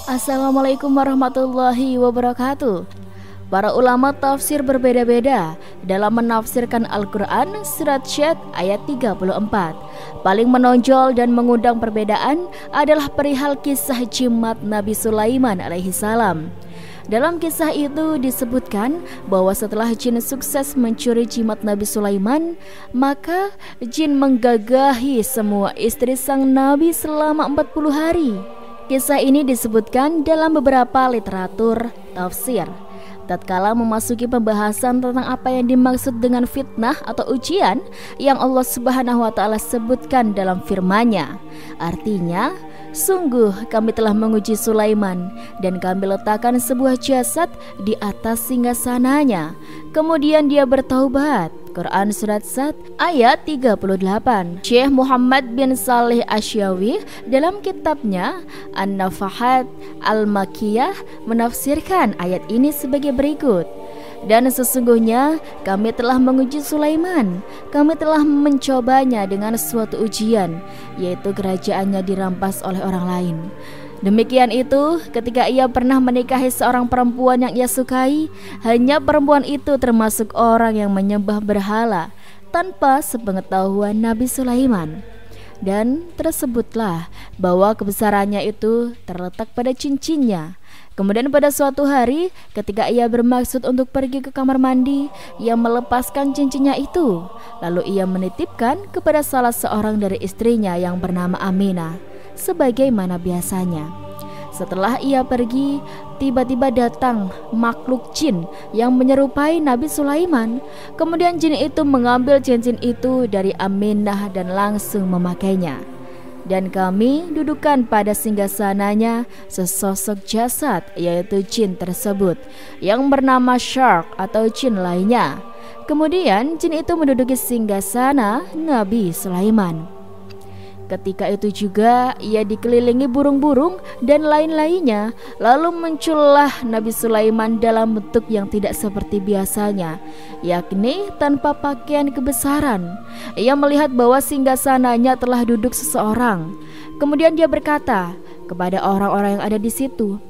Assalamualaikum warahmatullahi wabarakatuh. Para ulama tafsir berbeda-beda dalam menafsirkan Al-Quran surat Syad ayat 34. Paling menonjol dan mengundang perbedaan adalah perihal kisah jimat Nabi Sulaiman alaihissalam. Dalam kisah itu disebutkan bahwa setelah jin sukses mencuri jimat Nabi Sulaiman, maka jin menggagahi semua istri sang Nabi selama 40 hari. Kisah ini disebutkan dalam beberapa literatur tafsir. Tatkala memasuki pembahasan tentang apa yang dimaksud dengan fitnah atau ujian yang Allah Subhanahu wa taala sebutkan dalam firman-Nya. Artinya, sungguh kami telah menguji Sulaiman dan kami letakkan sebuah jasad di atas singgasananya. Kemudian dia bertaubat. Quran Surat Sad ayat 38. Syekh Muhammad bin Salih Asyawi dalam kitabnya An-Nafahat Al-Makiyah menafsirkan ayat ini sebagai berikut. Dan sesungguhnya kami telah menguji Sulaiman, kami telah mencobanya dengan suatu ujian, yaitu kerajaannya dirampas oleh orang lain. Demikian itu ketika ia pernah menikahi seorang perempuan yang ia sukai, hanya perempuan itu termasuk orang yang menyembah berhala tanpa sepengetahuan Nabi Sulaiman. Dan tersebutlah bahwa kebesarannya itu terletak pada cincinnya. Kemudian pada suatu hari ketika ia bermaksud untuk pergi ke kamar mandi, ia melepaskan cincinnya itu. Lalu ia menitipkan kepada salah seorang dari istrinya yang bernama Aminah, sebagaimana biasanya. Setelah ia pergi, tiba-tiba datang makhluk jin yang menyerupai Nabi Sulaiman. Kemudian jin itu mengambil cincin itu dari Aminah dan langsung memakainya. Dan kami dudukkan pada singgasananya sesosok jasad, yaitu jin tersebut yang bernama Shark atau jin lainnya. Kemudian jin itu menduduki singgasana Nabi Sulaiman. Ketika itu juga ia dikelilingi burung-burung dan lain-lainnya. Lalu muncullah Nabi Sulaiman dalam bentuk yang tidak seperti biasanya, yakni tanpa pakaian kebesaran. Ia melihat bahwa singgasananya telah duduk seseorang. Kemudian dia berkata kepada orang-orang yang ada di situ,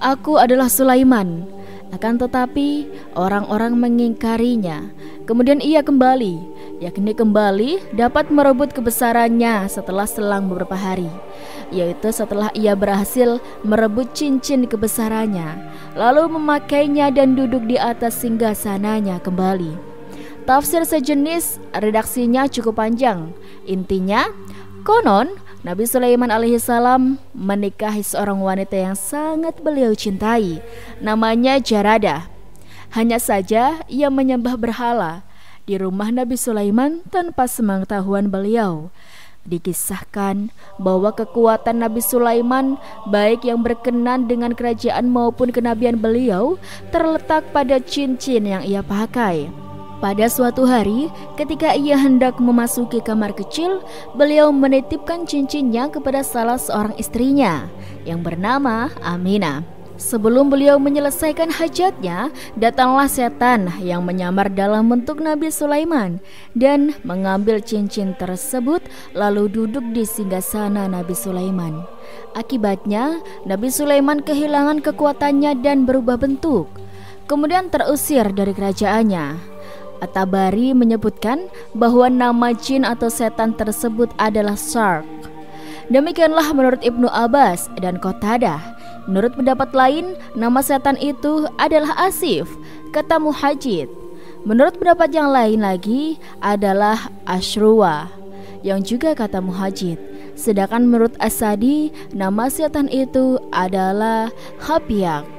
"Aku adalah Sulaiman." Akan tetapi orang-orang mengingkarinya. Kemudian ia kembali, yakni kembali dapat merebut kebesarannya setelah selang beberapa hari, yaitu setelah ia berhasil merebut cincin kebesarannya, lalu memakainya dan duduk di atas singgasananya kembali. Tafsir sejenis redaksinya cukup panjang. Intinya, konon Nabi Sulaiman alaihissalam menikahi seorang wanita yang sangat beliau cintai, namanya Jarada. Hanya saja ia menyembah berhala di rumah Nabi Sulaiman tanpa sepengetahuan beliau. Dikisahkan bahwa kekuatan Nabi Sulaiman, baik yang berkenan dengan kerajaan maupun kenabian beliau, terletak pada cincin yang ia pakai. Pada suatu hari, ketika ia hendak memasuki kamar kecil, beliau menitipkan cincinnya kepada salah seorang istrinya yang bernama Aminah. Sebelum beliau menyelesaikan hajatnya, datanglah setan yang menyamar dalam bentuk Nabi Sulaiman dan mengambil cincin tersebut lalu duduk di singgasana Nabi Sulaiman. Akibatnya, Nabi Sulaiman kehilangan kekuatannya dan berubah bentuk, kemudian terusir dari kerajaannya. At-Tabari menyebutkan bahwa nama jin atau setan tersebut adalah Shark. Demikianlah menurut Ibnu Abbas dan Qatadah. Menurut pendapat lain, nama setan itu adalah Asif, kata Muhajid. Menurut pendapat yang lain lagi adalah Ashruwa, yang juga kata Muhajid. Sedangkan menurut Asadi, nama setan itu adalah Habiak.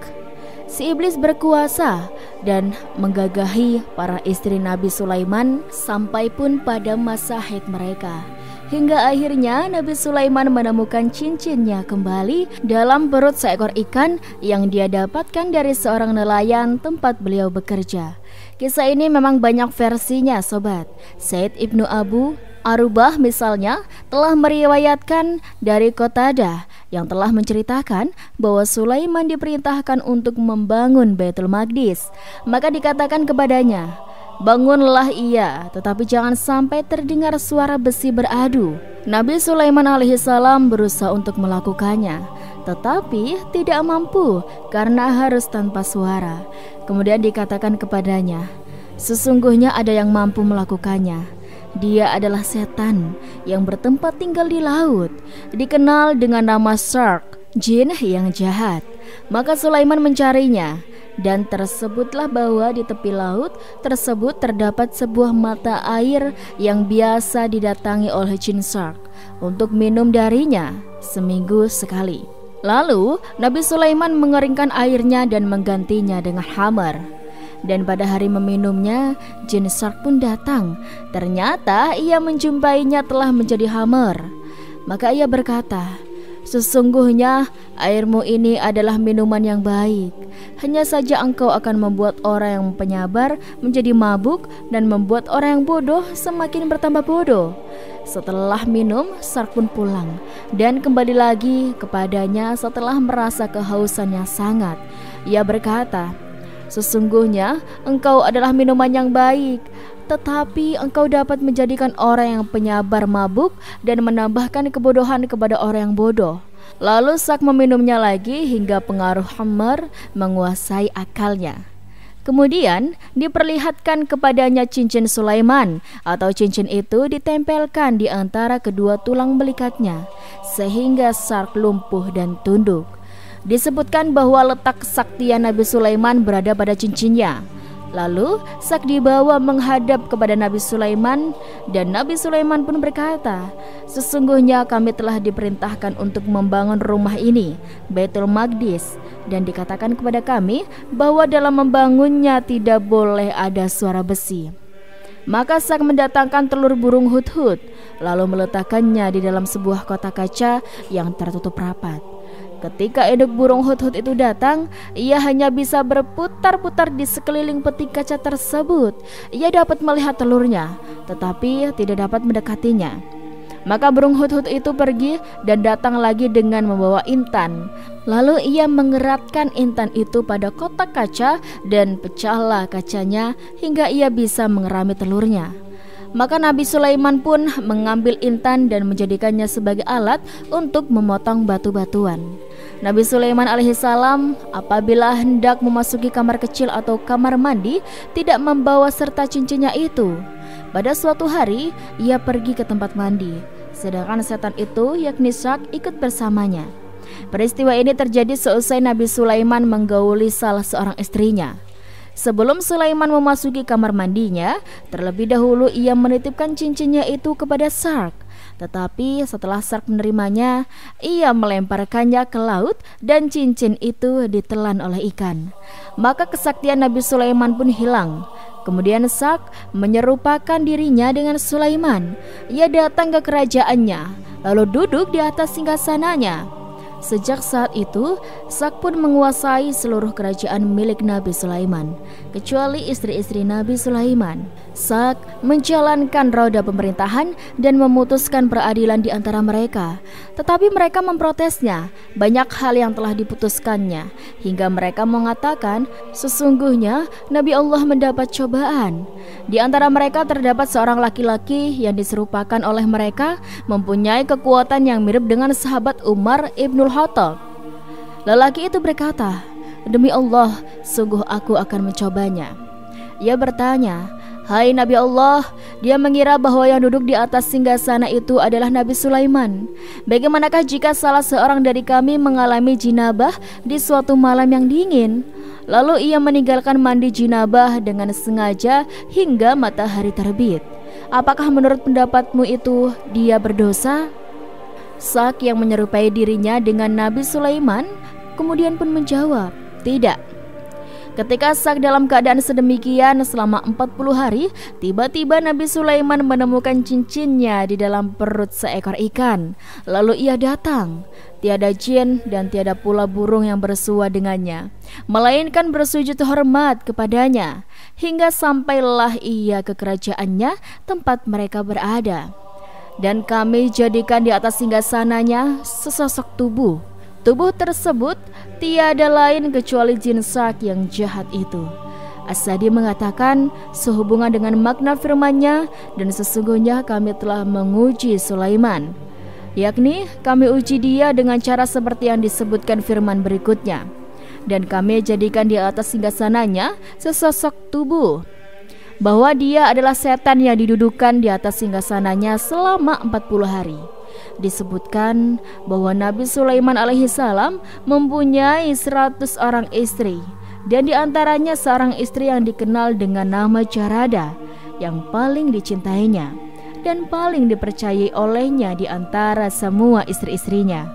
Si iblis berkuasa dan menggagahi para istri Nabi Sulaiman sampai pun pada masa haid mereka. Hingga akhirnya Nabi Sulaiman menemukan cincinnya kembali dalam perut seekor ikan yang dia dapatkan dari seorang nelayan tempat beliau bekerja. Kisah ini memang banyak versinya sobat. Said Ibnu Abu Arubah misalnya telah meriwayatkan dari Qatadah yang telah menceritakan bahwa Sulaiman diperintahkan untuk membangun Baitul Maqdis. Maka dikatakan kepadanya, "Bangunlah ia, tetapi jangan sampai terdengar suara besi beradu." Nabi Sulaiman alaihissalam berusaha untuk melakukannya, tetapi tidak mampu karena harus tanpa suara. Kemudian dikatakan kepadanya, sesungguhnya ada yang mampu melakukannya. Dia adalah setan yang bertempat tinggal di laut, dikenal dengan nama Shark, jin yang jahat. Maka Sulaiman mencarinya, dan tersebutlah bahwa di tepi laut tersebut terdapat sebuah mata air yang biasa didatangi oleh jin Shark untuk minum darinya seminggu sekali. Lalu Nabi Sulaiman mengeringkan airnya dan menggantinya dengan hammer. Dan pada hari meminumnya, jin Shark pun datang. Ternyata ia menjumpainya telah menjadi hammer. Maka ia berkata, sesungguhnya airmu ini adalah minuman yang baik. Hanya saja engkau akan membuat orang yang penyabar menjadi mabuk, dan membuat orang yang bodoh semakin bertambah bodoh. Setelah minum, Shark pun pulang dan kembali lagi kepadanya setelah merasa kehausannya sangat. Ia berkata, sesungguhnya engkau adalah minuman yang baik, tetapi engkau dapat menjadikan orang yang penyabar mabuk dan menambahkan kebodohan kepada orang yang bodoh. Lalu Shark meminumnya lagi hingga pengaruh hammer menguasai akalnya. Kemudian diperlihatkan kepadanya cincin Sulaiman, atau cincin itu ditempelkan di antara kedua tulang belikatnya sehingga Shark lumpuh dan tunduk. Disebutkan bahwa letak kesaktian Nabi Sulaiman berada pada cincinnya. Lalu Shark dibawa menghadap kepada Nabi Sulaiman, dan Nabi Sulaiman pun berkata, sesungguhnya kami telah diperintahkan untuk membangun rumah ini, Baitul Maqdis, dan dikatakan kepada kami bahwa dalam membangunnya tidak boleh ada suara besi. Maka Shark mendatangkan telur burung hudhud, lalu meletakkannya di dalam sebuah kotak kaca yang tertutup rapat. Ketika induk burung hudhud itu datang, ia hanya bisa berputar-putar di sekeliling peti kaca tersebut. Ia dapat melihat telurnya, tetapi tidak dapat mendekatinya. Maka burung hudhud itu pergi dan datang lagi dengan membawa intan. Lalu ia mengeratkan intan itu pada kotak kaca dan pecahlah kacanya hingga ia bisa mengerami telurnya. Maka Nabi Sulaiman pun mengambil intan dan menjadikannya sebagai alat untuk memotong batu-batuan. Nabi Sulaiman alaihissalam apabila hendak memasuki kamar kecil atau kamar mandi tidak membawa serta cincinnya itu. Pada suatu hari ia pergi ke tempat mandi, sedangkan setan itu yakni Shark ikut bersamanya. Peristiwa ini terjadi seusai Nabi Sulaiman menggauli salah seorang istrinya. Sebelum Sulaiman memasuki kamar mandinya, terlebih dahulu ia menitipkan cincinnya itu kepada Shark. Tetapi setelah Shark menerimanya, ia melemparkannya ke laut dan cincin itu ditelan oleh ikan. Maka kesaktian Nabi Sulaiman pun hilang. Kemudian Shark menyerupakan dirinya dengan Sulaiman. Ia datang ke kerajaannya, lalu duduk di atas singgasananya. Sejak saat itu, Shark pun menguasai seluruh kerajaan milik Nabi Sulaiman, kecuali istri-istri Nabi Sulaiman. Shark menjalankan roda pemerintahan dan memutuskan peradilan di antara mereka. Tetapi mereka memprotesnya banyak hal yang telah diputuskannya, hingga mereka mengatakan sesungguhnya Nabi Allah mendapat cobaan. Di antara mereka terdapat seorang laki-laki yang diserupakan oleh mereka mempunyai kekuatan yang mirip dengan sahabat Umar ibnul Khattab. Lelaki itu berkata, demi Allah, sungguh aku akan mencobanya. Ia bertanya, hai Nabi Allah, dia mengira bahwa yang duduk di atas singgasana itu adalah Nabi Sulaiman. Bagaimanakah jika salah seorang dari kami mengalami jinabah di suatu malam yang dingin, lalu ia meninggalkan mandi jinabah dengan sengaja hingga matahari terbit? Apakah menurut pendapatmu itu dia berdosa? Shark yang menyerupai dirinya dengan Nabi Sulaiman kemudian pun menjawab, tidak. Ketika Shark dalam keadaan sedemikian selama 40 hari, tiba-tiba Nabi Sulaiman menemukan cincinnya di dalam perut seekor ikan. Lalu ia datang. Tiada jin dan tiada pula burung yang bersua dengannya, melainkan bersujud hormat kepadanya, hingga sampailah ia ke kerajaannya tempat mereka berada. Dan kami jadikan di atas singgasananya sesosok tubuh. Tubuh tersebut tiada lain kecuali jin Shark yang jahat itu. As-Sadi mengatakan sehubungan dengan makna firman-Nya, dan sesungguhnya kami telah menguji Sulaiman. yakni kami uji dia dengan cara seperti yang disebutkan firman berikutnya, dan kami jadikan di atas singgasananya sesosok tubuh, bahwa dia adalah setan yang didudukkan di atas singgasananya selama 40 hari. Disebutkan bahwa Nabi Sulaiman alaihissalam mempunyai 100 orang istri, dan diantaranya seorang istri yang dikenal dengan nama Jarada, yang paling dicintainya dan paling dipercayai olehnya di antara semua istri-istrinya.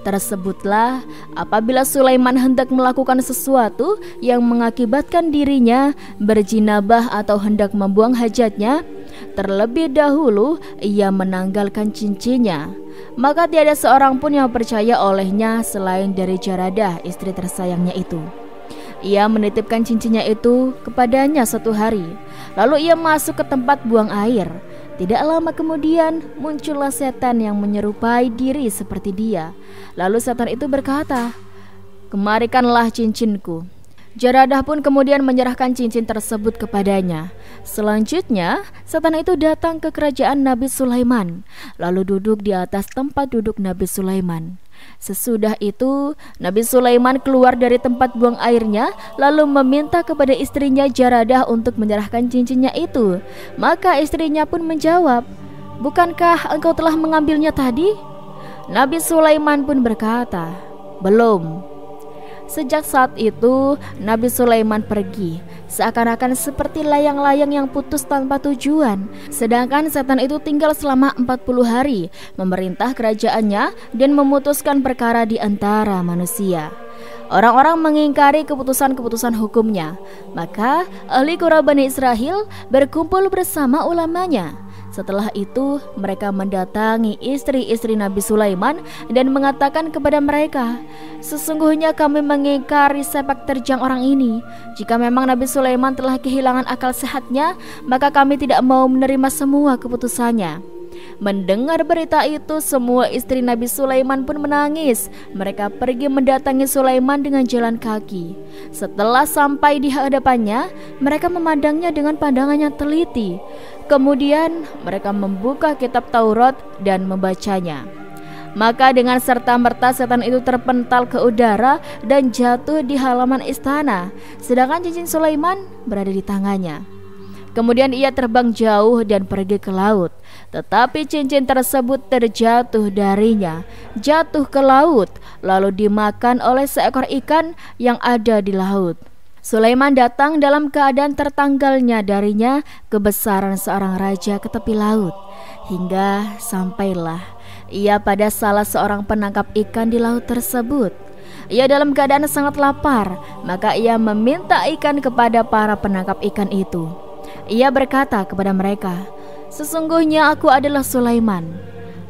Tersebutlah apabila Sulaiman hendak melakukan sesuatu yang mengakibatkan dirinya berjinabah atau hendak membuang hajatnya, terlebih dahulu ia menanggalkan cincinnya, maka tiada seorang pun yang percaya olehnya selain dari Jaradah, istri tersayangnya itu. Ia menitipkan cincinnya itu kepadanya suatu hari, lalu ia masuk ke tempat buang air. Tidak lama kemudian muncullah setan yang menyerupai diri seperti dia. Lalu setan itu berkata, "Kemarikanlah cincinku." Jaradah pun kemudian menyerahkan cincin tersebut kepadanya. Selanjutnya, setan itu datang ke kerajaan Nabi Sulaiman, lalu duduk di atas tempat duduk Nabi Sulaiman. Sesudah itu, Nabi Sulaiman keluar dari tempat buang airnya, lalu meminta kepada istrinya Jaradah untuk menyerahkan cincinnya itu. Maka istrinya pun menjawab, "Bukankah engkau telah mengambilnya tadi?" Nabi Sulaiman pun berkata, "Belum." Sejak saat itu, Nabi Sulaiman pergi, seakan-akan seperti layang-layang yang putus tanpa tujuan. Sedangkan setan itu tinggal selama 40 hari, memerintah kerajaannya dan memutuskan perkara di antara manusia. Orang-orang mengingkari keputusan-keputusan hukumnya. Maka ahli Qura Bani Israel berkumpul bersama ulamanya. Setelah itu mereka mendatangi istri-istri Nabi Sulaiman dan mengatakan kepada mereka, "Sesungguhnya kami mengingkari sepak terjang orang ini. Jika memang Nabi Sulaiman telah kehilangan akal sehatnya, maka kami tidak mau menerima semua keputusannya." Mendengar berita itu, semua istri Nabi Sulaiman pun menangis. Mereka pergi mendatangi Sulaiman dengan jalan kaki. Setelah sampai di hadapannya, mereka memandangnya dengan pandangan yang teliti. Kemudian mereka membuka kitab Taurat dan membacanya. Maka dengan serta-merta setan itu terpental ke udara dan jatuh di halaman istana, sedangkan cincin Sulaiman berada di tangannya. Kemudian ia terbang jauh dan pergi ke laut, tetapi cincin tersebut terjatuh darinya, jatuh ke laut, lalu dimakan oleh seekor ikan yang ada di laut. Sulaiman datang dalam keadaan tertanggalnya darinya kebesaran seorang raja ke tepi laut, hingga sampailah ia pada salah seorang penangkap ikan di laut tersebut. Ia dalam keadaan sangat lapar, maka ia meminta ikan kepada para penangkap ikan itu. Ia berkata kepada mereka, "Sesungguhnya aku adalah Sulaiman."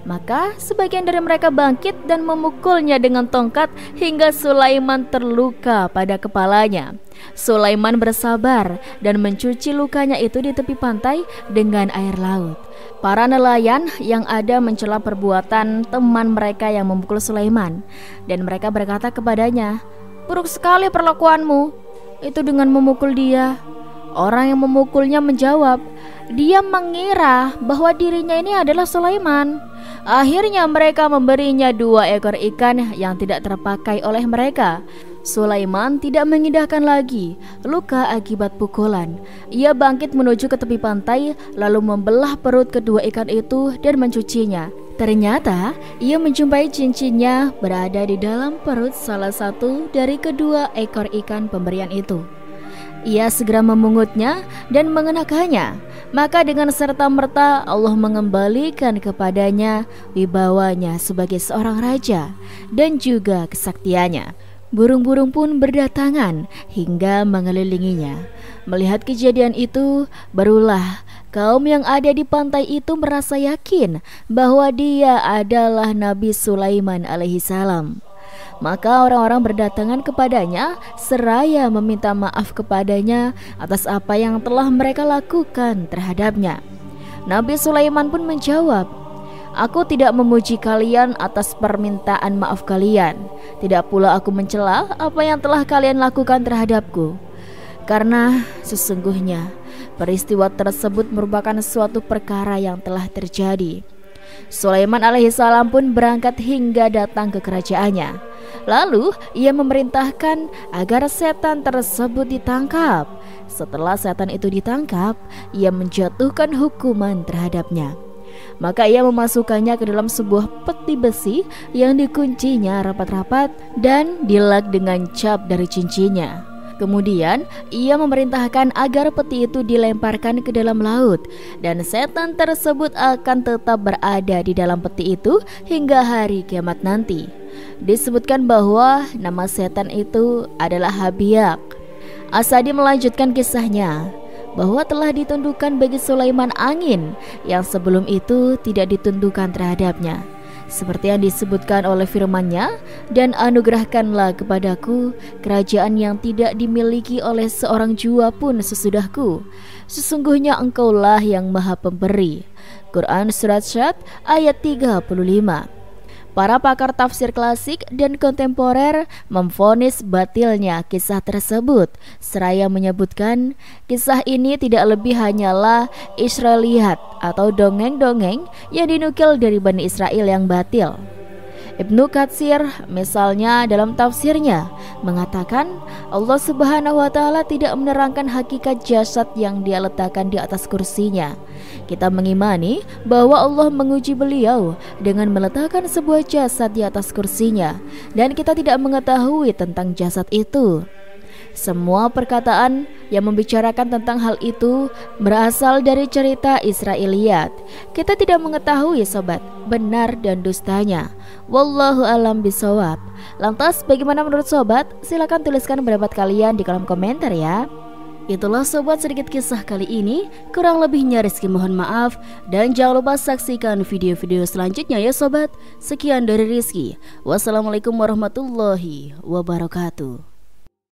Maka sebagian dari mereka bangkit dan memukulnya dengan tongkat hingga Sulaiman terluka pada kepalanya. Sulaiman bersabar dan mencuci lukanya itu di tepi pantai dengan air laut. Para nelayan yang ada mencela perbuatan teman mereka yang memukul Sulaiman, dan mereka berkata kepadanya, "Buruk sekali perlakuanmu itu dengan memukul dia." Orang yang memukulnya menjawab, "Dia mengira bahwa dirinya ini adalah Sulaiman." Akhirnya mereka memberinya 2 ekor ikan yang tidak terpakai oleh mereka. Sulaiman tidak mengindahkan lagi luka akibat pukulan. Ia bangkit menuju ke tepi pantai, lalu membelah perut kedua ikan itu dan mencucinya. Ternyata ia menjumpai cincinnya berada di dalam perut salah satu dari kedua ekor ikan pemberian itu. Ia segera memungutnya dan mengenakannya. Maka dengan serta-merta Allah mengembalikan kepadanya wibawanya sebagai seorang raja dan juga kesaktiannya. Burung-burung pun berdatangan hingga mengelilinginya. Melihat kejadian itu, barulah kaum yang ada di pantai itu merasa yakin bahwa dia adalah Nabi Sulaiman alaihissalam. Maka orang-orang berdatangan kepadanya seraya meminta maaf kepadanya atas apa yang telah mereka lakukan terhadapnya. Nabi Sulaiman pun menjawab, "Aku tidak memuji kalian atas permintaan maaf kalian. Tidak pula aku mencela apa yang telah kalian lakukan terhadapku. Karena sesungguhnya peristiwa tersebut merupakan suatu perkara yang telah terjadi. Sulaiman alaihissalam pun berangkat hingga datang ke kerajaannya. Lalu ia memerintahkan agar setan tersebut ditangkap. Setelah setan itu ditangkap, ia menjatuhkan hukuman terhadapnya. Maka ia memasukkannya ke dalam sebuah peti besi yang dikuncinya rapat-rapat dan dilak dengan cap dari cincinnya. Kemudian ia memerintahkan agar peti itu dilemparkan ke dalam laut, dan setan tersebut akan tetap berada di dalam peti itu hingga hari kiamat nanti. Disebutkan bahwa nama setan itu adalah Habyak. As-Sa'di melanjutkan kisahnya bahwa telah ditundukkan bagi Sulaiman angin yang sebelum itu tidak ditundukkan terhadapnya, seperti yang disebutkan oleh firman-Nya, dan anugerahkanlah kepadaku kerajaan yang tidak dimiliki oleh seorang jua pun sesudahku. Sesungguhnya engkaulah yang maha pemberi. Quran Surat Syad ayat 35. Para pakar tafsir klasik dan kontemporer memvonis batilnya kisah tersebut, seraya menyebutkan kisah ini tidak lebih hanyalah Israiliyat atau dongeng-dongeng yang dinukil dari Bani Israel yang batil. Ibnu Katsir misalnya dalam tafsirnya mengatakan Allah Subhanahu wa Ta'ala tidak menerangkan hakikat jasad yang Dia letakkan di atas kursinya. Kita mengimani bahwa Allah menguji beliau dengan meletakkan sebuah jasad di atas kursinya, dan kita tidak mengetahui tentang jasad itu. Semua perkataan yang membicarakan tentang hal itu berasal dari cerita Israiliyat. Kita tidak mengetahui sobat benar dan dustanya. Wallahu alam bisawab. Lantas bagaimana menurut sobat? Silakan tuliskan pendapat kalian di kolom komentar ya. Itulah sobat sedikit kisah kali ini. Kurang lebihnya Rizky mohon maaf, dan jangan lupa saksikan video-video selanjutnya ya sobat. Sekian dari Rizky. Wassalamualaikum warahmatullahi wabarakatuh.